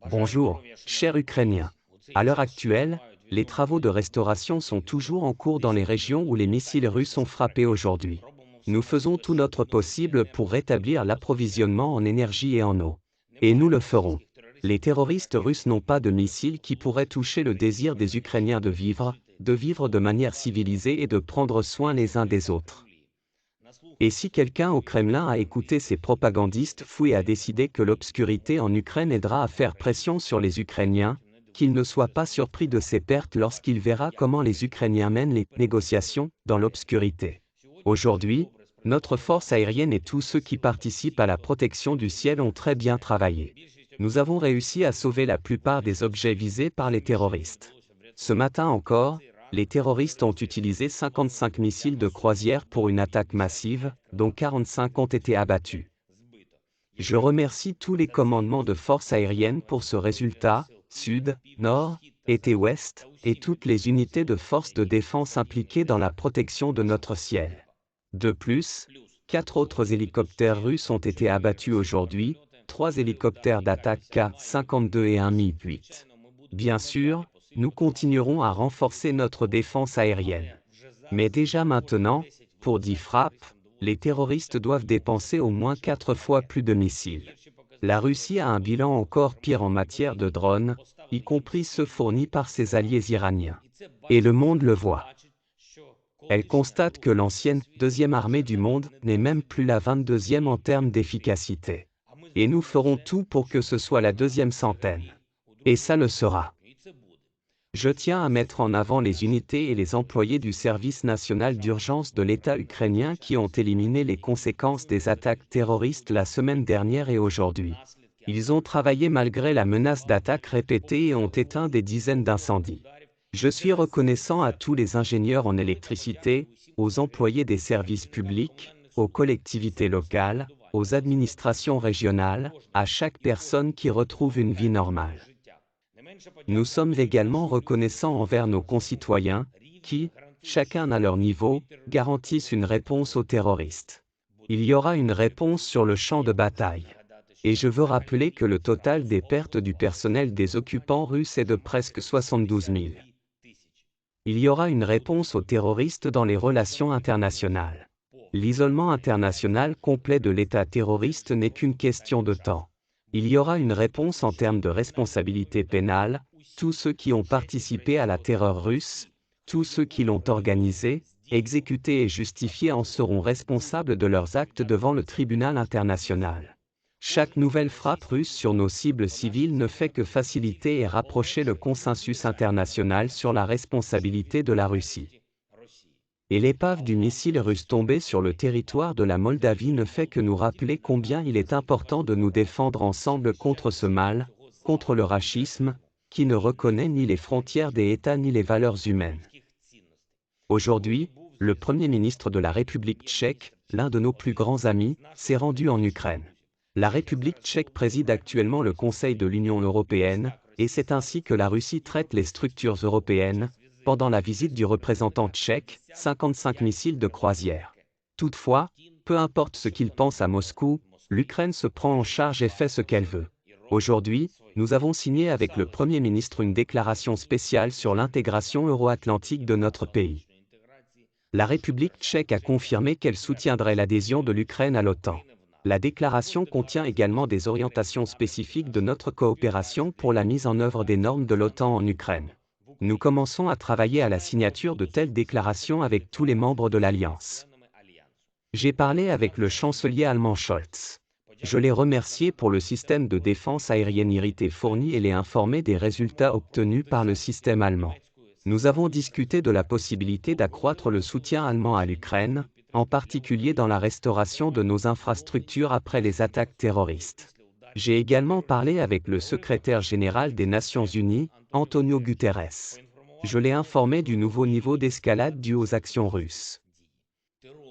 Bonjour, chers Ukrainiens. À l'heure actuelle, les travaux de restauration sont toujours en cours dans les régions où les missiles russes ont frappé aujourd'hui. Nous faisons tout notre possible pour rétablir l'approvisionnement en énergie et en eau. Et nous le ferons. Les terroristes russes n'ont pas de missiles qui pourraient toucher le désir des Ukrainiens de vivre de manière civilisée et de prendre soin les uns des autres. Et si quelqu'un au Kremlin a écouté ces propagandistes fous et a décidé que l'obscurité en Ukraine aidera à faire pression sur les Ukrainiens, qu'il ne soit pas surpris de ces pertes lorsqu'il verra comment les Ukrainiens mènent les négociations dans l'obscurité. Aujourd'hui, notre force aérienne et tous ceux qui participent à la protection du ciel ont très bien travaillé. Nous avons réussi à sauver la plupart des objets visés par les terroristes. Ce matin encore, les terroristes ont utilisé 55 missiles de croisière pour une attaque massive, dont 45 ont été abattus. Je remercie tous les commandements de forces aériennes pour ce résultat, Sud, Nord, Est et Ouest, et toutes les unités de forces de défense impliquées dans la protection de notre ciel. De plus, 4 autres hélicoptères russes ont été abattus aujourd'hui, 3 hélicoptères d'attaque K-52 et un Mi-8. Bien sûr, nous continuerons à renforcer notre défense aérienne. Mais déjà maintenant, pour 10 frappes, les terroristes doivent dépenser au moins 4 fois plus de missiles. La Russie a un bilan encore pire en matière de drones, y compris ceux fournis par ses alliés iraniens. Et le monde le voit. Elle constate que l'ancienne deuxième armée du monde n'est même plus la 22e en termes d'efficacité. Et nous ferons tout pour que ce soit la deuxième centaine. Et ça le sera. Je tiens à mettre en avant les unités et les employés du service national d'urgence de l'État ukrainien qui ont éliminé les conséquences des attaques terroristes la semaine dernière et aujourd'hui. Ils ont travaillé malgré la menace d'attaques répétées et ont éteint des dizaines d'incendies. Je suis reconnaissant à tous les ingénieurs en électricité, aux employés des services publics, aux collectivités locales, aux administrations régionales, à chaque personne qui retrouve une vie normale. Nous sommes également reconnaissants envers nos concitoyens, qui, chacun à leur niveau, garantissent une réponse aux terroristes. Il y aura une réponse sur le champ de bataille. Et je veux rappeler que le total des pertes du personnel des occupants russes est de presque 72 000. Il y aura une réponse aux terroristes dans les relations internationales. L'isolement international complet de l'État terroriste n'est qu'une question de temps. Il y aura une réponse en termes de responsabilité pénale, tous ceux qui ont participé à la terreur russe, tous ceux qui l'ont organisée, exécutée et justifiée en seront responsables de leurs actes devant le tribunal international. Chaque nouvelle frappe russe sur nos cibles civiles ne fait que faciliter et rapprocher le consensus international sur la responsabilité de la Russie. Et l'épave du missile russe tombé sur le territoire de la Moldavie ne fait que nous rappeler combien il est important de nous défendre ensemble contre ce mal, contre le racisme, qui ne reconnaît ni les frontières des États ni les valeurs humaines. Aujourd'hui, le Premier ministre de la République tchèque, l'un de nos plus grands amis, s'est rendu en Ukraine. La République tchèque préside actuellement le Conseil de l'Union européenne, et c'est ainsi que la Russie traite les structures européennes. Pendant la visite du représentant tchèque, 55 missiles de croisière. Toutefois, peu importe ce qu'il pense à Moscou, l'Ukraine se prend en charge et fait ce qu'elle veut. Aujourd'hui, nous avons signé avec le Premier ministre une déclaration spéciale sur l'intégration euro-atlantique de notre pays. La République tchèque a confirmé qu'elle soutiendrait l'adhésion de l'Ukraine à l'OTAN. La déclaration contient également des orientations spécifiques de notre coopération pour la mise en œuvre des normes de l'OTAN en Ukraine. Nous commençons à travailler à la signature de telles déclarations avec tous les membres de l'Alliance. J'ai parlé avec le chancelier allemand Scholz. Je l'ai remercié pour le système de défense aérienne irrité fourni et l'ai informé des résultats obtenus par le système allemand. Nous avons discuté de la possibilité d'accroître le soutien allemand à l'Ukraine, en particulier dans la restauration de nos infrastructures après les attaques terroristes. J'ai également parlé avec le secrétaire général des Nations Unies, Antonio Guterres. Je l'ai informé du nouveau niveau d'escalade dû aux actions russes.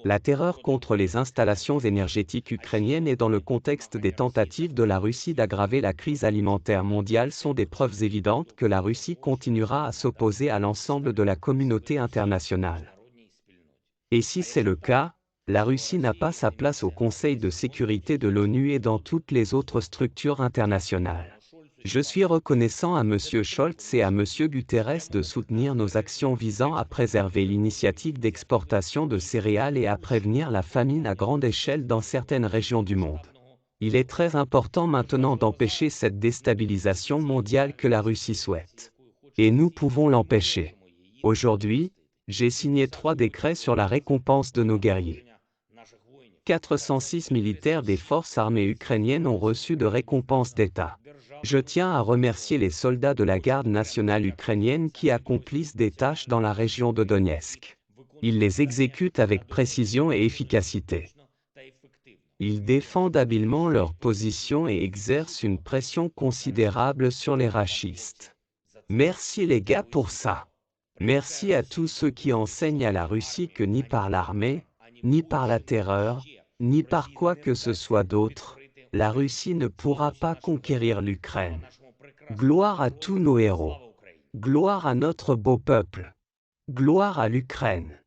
La terreur contre les installations énergétiques ukrainiennes et dans le contexte des tentatives de la Russie d'aggraver la crise alimentaire mondiale sont des preuves évidentes que la Russie continuera à s'opposer à l'ensemble de la communauté internationale. Et si c'est le cas, la Russie n'a pas sa place au Conseil de sécurité de l'ONU et dans toutes les autres structures internationales. Je suis reconnaissant à M. Scholz et à M. Guterres de soutenir nos actions visant à préserver l'initiative d'exportation de céréales et à prévenir la famine à grande échelle dans certaines régions du monde. Il est très important maintenant d'empêcher cette déstabilisation mondiale que la Russie souhaite. Et nous pouvons l'empêcher. Aujourd'hui, j'ai signé 3 décrets sur la récompense de nos guerriers. 406 militaires des forces armées ukrainiennes ont reçu de récompenses d'État. Je tiens à remercier les soldats de la garde nationale ukrainienne qui accomplissent des tâches dans la région de Donetsk. Ils les exécutent avec précision et efficacité. Ils défendent habilement leur position et exercent une pression considérable sur les rachistes. Merci les gars pour ça. Merci à tous ceux qui enseignent à la Russie que ni par l'armée, ni par la terreur, ni par quoi que ce soit d'autre, la Russie ne pourra pas conquérir l'Ukraine. Gloire à tous nos héros. Gloire à notre beau peuple. Gloire à l'Ukraine.